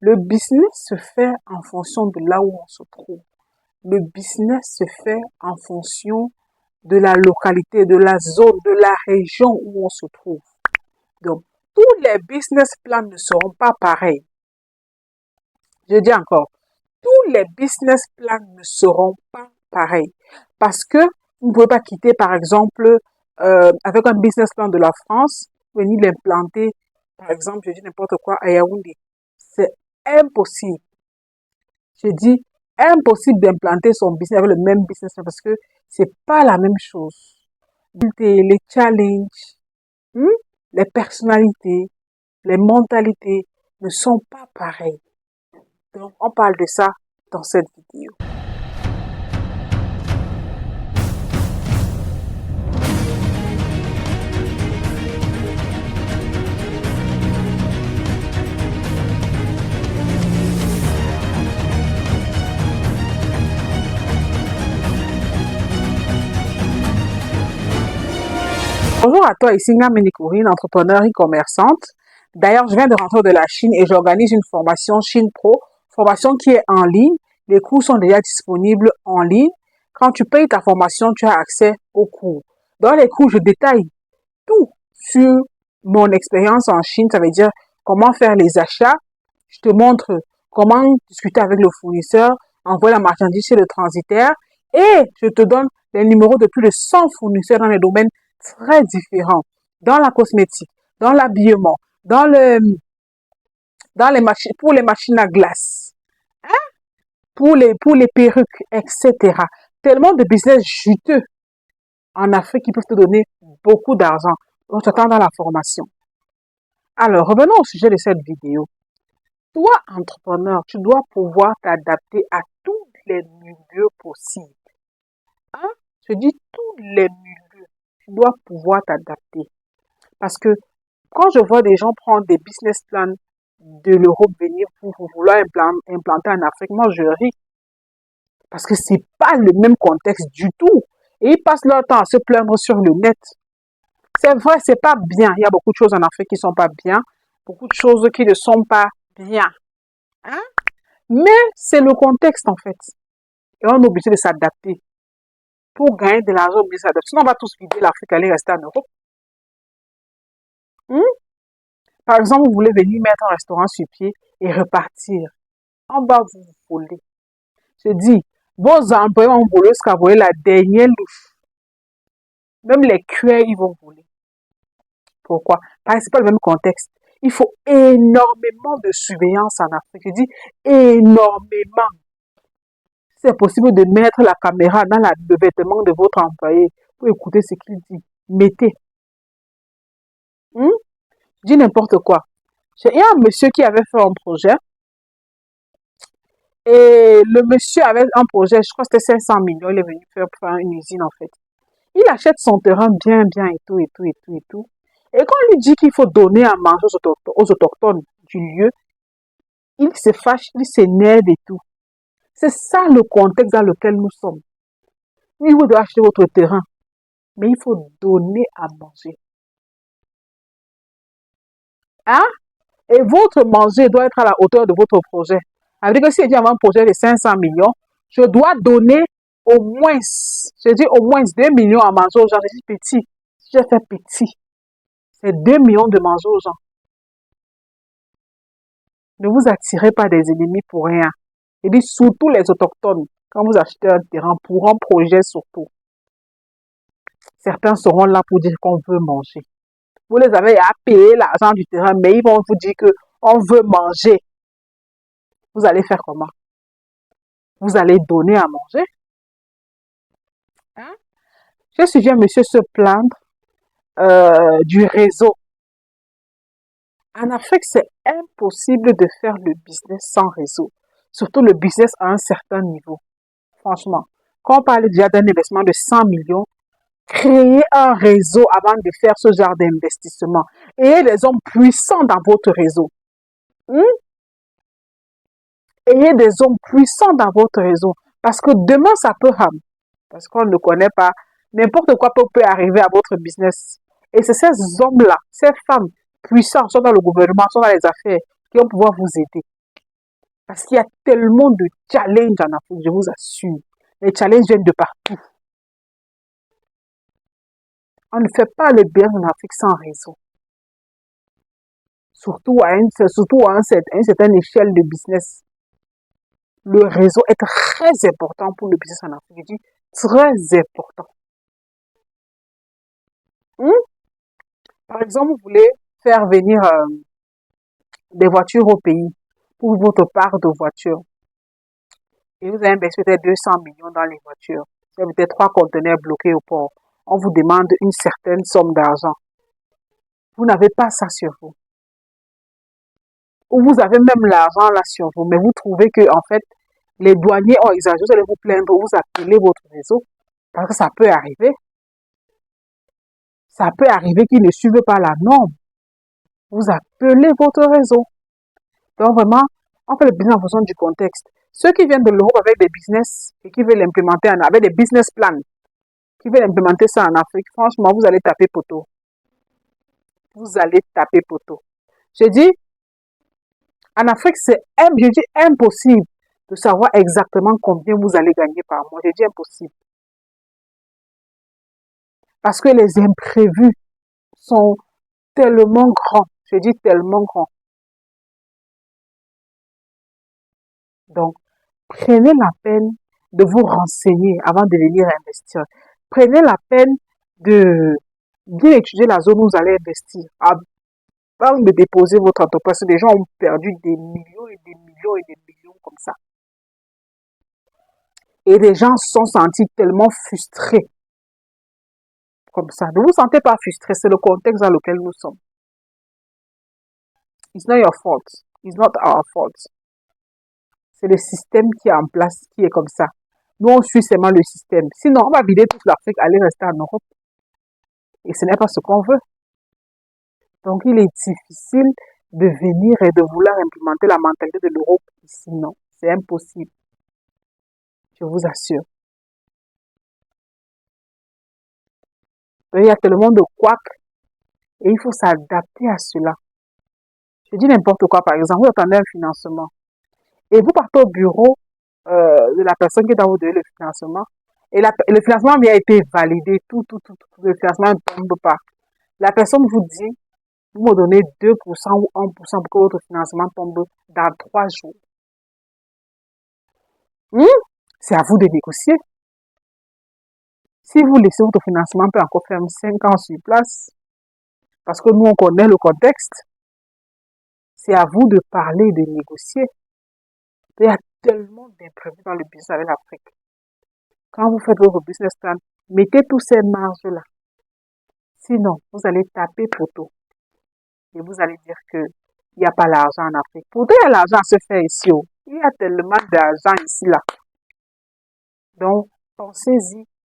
Le business se fait en fonction de là où on se trouve. Le business se fait en fonction de la localité, de la zone, de la région où on se trouve. Donc, tous les business plans ne seront pas pareils. Je dis encore, tous les business plans ne seront pas pareils. Parce que vous ne pouvez pas quitter, par exemple, avec un business plan de la France, venir l'implanter, par exemple, je dis n'importe quoi, à Yaoundé. C'est impossible. Je dis impossible d'implanter son business avec le même business plan parce que c'est pas la même chose. Les challenges, hmm, les personnalités, les mentalités ne sont pas pareilles. Donc, on parle de ça dans cette vidéo. Bonjour à toi, ici Ngam Nikourine, entrepreneur et commerçante. D'ailleurs, je viens de rentrer de la Chine et j'organise une formation Chine Pro, formation qui est en ligne. Les cours sont déjà disponibles en ligne. Quand tu payes ta formation, tu as accès aux cours. Dans les cours, je détaille tout sur mon expérience en Chine. Ça veut dire comment faire les achats. Je te montre comment discuter avec le fournisseur, envoyer la marchandise chez le transitaire et je te donne les numéros de plus de 100 fournisseurs dans les domaines très différents. Dans la cosmétique, dans l'habillement, dans les machines, pour les machines à glace, pour les perruques, etc. Tellement de business juteux en Afrique qui peuvent te donner beaucoup d'argent. On t'attend dans la formation. Alors, revenons au sujet de cette vidéo. Toi, entrepreneur, tu dois pouvoir t'adapter à tous les milieux possibles. Hein? Je dis tous les milieux. Tu dois pouvoir t'adapter. Parce que quand je vois des gens prendre des business plans de l'Europe venir pour vouloir implanter en Afrique, moi je ris. Parce que c'est pas le même contexte du tout. Et ils passent leur temps à se plaindre sur le net. C'est vrai, c'est pas bien. Il y a beaucoup de choses en Afrique qui sont pas bien. Beaucoup de choses qui ne sont pas bien. Hein? Mais c'est le contexte en fait. Et on est obligé de s'adapter. Pour gagner de l'argent, on est obligé de s'adapter. Sinon, on va tous vider l'Afrique, aller rester en Europe. Hmm? Par exemple, vous voulez venir mettre un restaurant sur pied et repartir. On va vous voler. Je dis, vos employés vont voler jusqu'à voler la dernière louche. Même les cuillères, ils vont voler. Pourquoi? Parce que c'est pas le même contexte. Il faut énormément de surveillance en Afrique. Je dis énormément. C'est possible de mettre la caméra dans le vêtement de votre employé pour écouter ce qu'il dit. Mettez. Hmm? Je dis n'importe quoi. Il y a un monsieur qui avait fait un projet et le monsieur avait un projet, je crois que c'était 500 millions, il est venu faire une usine en fait. Il achète son terrain bien, bien et tout, et tout, et tout, et tout. Et quand on lui dit qu'il faut donner à manger aux autochtones du lieu, il se fâche, il s'énerve et tout. C'est ça le contexte dans lequel nous sommes. Oui, vous devez acheter votre terrain, mais il faut donner à manger. Hein? Et votre manger doit être à la hauteur de votre projet. Avec que si j'ai un projet de 500 millions, je dois donner au moins, je dis au moins 2 millions à manger aux gens. Je dis petit. Si je fais petit, c'est 2 millions de manger aux gens. Ne vous attirez pas des ennemis pour rien. Et puis surtout les autochtones, quand vous achetez un terrain pour un projet surtout, certains seront là pour dire qu'on veut manger. Vous les avez à payer l'argent du terrain, mais ils vont vous dire qu'on veut manger. Vous allez faire comment? Vous allez donner à manger? Hein? J'ai suivi un monsieur se plaindre du réseau. En Afrique, c'est impossible de faire le business sans réseau. Surtout le business à un certain niveau. Franchement, quand on parle déjà d'un investissement de 100 millions, créez un réseau avant de faire ce genre d'investissement. Ayez des hommes puissants dans votre réseau. Hmm? Ayez des hommes puissants dans votre réseau. Parce que demain, ça peut ramener. Parce qu'on ne connaît pas. N'importe quoi peut arriver à votre business. Et c'est ces hommes-là, ces femmes puissants, soit dans le gouvernement, soit dans les affaires, qui vont pouvoir vous aider. Parce qu'il y a tellement de challenges en Afrique, je vous assure. Les challenges viennent de partout. On ne fait pas le bien en Afrique sans réseau. Surtout à une certaine échelle de business. Le réseau est très important pour le business en Afrique. Je dis très important. Hmm? Par exemple, vous voulez faire venir des voitures au pays pour votre part de voitures. Et vous avez investi peut-être 200 millions dans les voitures. Vous avez peut-être 3 conteneurs bloqués au port. On vous demande une certaine somme d'argent. Vous n'avez pas ça sur vous. Ou vous avez même l'argent là sur vous, mais vous trouvez que, en fait, les douaniers ont exagéré, vous allez vous plaindre, vous appelez votre réseau, parce que ça peut arriver. Ça peut arriver qu'ils ne suivent pas la norme. Vous appelez votre réseau. Donc vraiment, on fait le business en fonction du contexte. Ceux qui viennent de l'Europe avec des business et qui veulent l'implémenter avec des business plans, qui veulent implémenter ça en Afrique, franchement, vous allez taper poteau. Vous allez taper poteau. Je dis, en Afrique, je dis impossible de savoir exactement combien vous allez gagner par mois. Je dis impossible. Parce que les imprévus sont tellement grands. Je dis tellement grands. Donc, prenez la peine de vous renseigner avant de venir investir. Prenez la peine de bien étudier la zone où vous allez investir. Avant de déposer votre entreprise, des gens ont perdu des millions et des millions et des millions comme ça. Et des gens se sont sentis tellement frustrés comme ça. Ne vous sentez pas frustré, c'est le contexte dans lequel nous sommes. It's not your fault. It's not our fault. C'est le système qui est en place, qui est comme ça. Nous, on suit seulement le système. Sinon, on va vider toute l'Afrique, aller rester en Europe. Et ce n'est pas ce qu'on veut. Donc, il est difficile de venir et de vouloir implémenter la mentalité de l'Europe ici. Non, c'est impossible. Je vous assure. Il y a tellement de couacs et il faut s'adapter à cela. Je dis n'importe quoi, par exemple, vous attendez un financement et vous partez au bureau de la personne qui est dans vous donner le financement et le financement a été validé, le financement ne tombe pas. La personne vous dit, vous me donnez 2% ou 1% pour que votre financement tombe dans 3 jours. C'est à vous de négocier. Si vous laissez votre financement, peut encore faire 5 ans sur place, parce que nous, on connaît le contexte, c'est à vous de parler et de négocier. Il y a tellement d'imprévus dans le business avec l'Afrique. Quand vous faites votre business plan, mettez tous ces marges-là. Sinon, vous allez taper poteau. Et vous allez dire qu'il n'y a pas l'argent en Afrique. Pourtant, il y a l'argent à se faire ici. Il y a tellement d'argent ici, là. Donc, pensez-y